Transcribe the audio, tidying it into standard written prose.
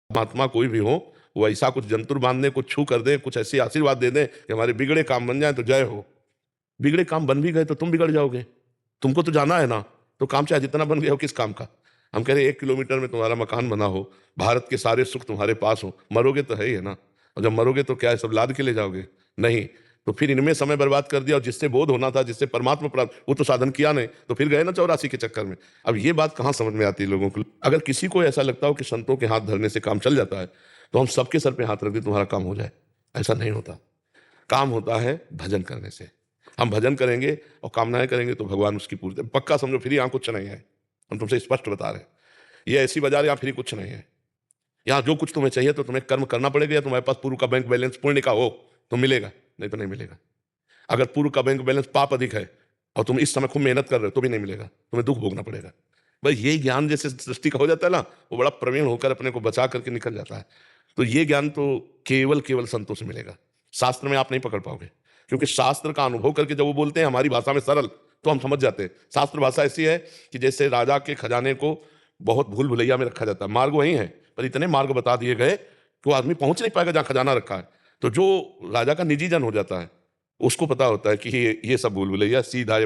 महात्मा कोई भी हो, वो ऐसा कुछ जंतुर बांध दें, कुछ छू कर दें, कुछ ऐसे आशीर्वाद दे दें कि हमारे बिगड़े काम बन जाएँ तो जय हो। बिगड़े काम बन भी गए तो तुम बिगड़ जाओगे। तुमको तो जाना है ना, तो काम चाहे जितना बन गया हो, किस काम का? हम कह रहे हैं 1 किलोमीटर में तुम्हारा मकान बना हो, भारत के सारे सुख तुम्हारे पास हो, मरोगे तो है ही है ना। और जब मरोगे तो क्या है, सब लाद के ले जाओगे? नहीं। तो फिर इनमें समय बर्बाद कर दिया और जिससे बोध होना था, जिससे परमात्मा प्राप्त, वो तो साधन किया नहीं, तो फिर गए ना 84 के चक्कर में। अब ये बात कहाँ समझ में आती है लोगों को? अगर किसी को ऐसा लगता हो कि संतों के हाथ धरने से काम चल जाता है, तो हम सबके सर पे हाथ रख दें तुम्हारा काम हो जाए, ऐसा नहीं होता। काम होता है भजन करने से। हम भजन करेंगे और कामनाएँ करेंगे तो भगवान उसकी पूर्ति, पक्का समझो फ्री यहाँ कुछ नहीं है। हम तुमसे स्पष्ट बता रहे हैं। ये ऐसी बाज़ार यहाँ फ्री कुछ नहीं है। यहाँ जो कुछ तुम्हें चाहिए तो तुम्हें कर्म करना पड़ेगा, या तुम्हारे पास पूर्व का बैंक बैलेंस पुण्य का हो तो मिलेगा, नहीं तो नहीं मिलेगा। अगर पूर्व का बैंक बैलेंस पाप अधिक है और तुम इस समय खूब मेहनत कर रहे हो तो भी नहीं मिलेगा, तुम्हें दुःख भोगना पड़ेगा। भाई यही ज्ञान जैसे सृष्टि का हो जाता है ना, वो बड़ा प्रवीण होकर अपने को बचा करके निकल जाता है। तो ये ज्ञान तो केवल संतों से मिलेगा। शास्त्र में आप नहीं पकड़ पाओगे, क्योंकि शास्त्र का अनुभव करके जब वो बोलते हैं हमारी भाषा में सरल, तो हम समझ जाते हैं। शास्त्र भाषा ऐसी है कि जैसे राजा के खजाने को बहुत भूल-भुलैया में रखा जाता है। मार्ग वही है, पर इतने मार्ग बता दिए गए कि वो आदमी पहुँच नहीं पाएगा जहाँ खजाना रखा है। तो जो राजा का निजी जन हो जाता है, उसको पता होता है कि ये सब भूल-भुलैया, सीधा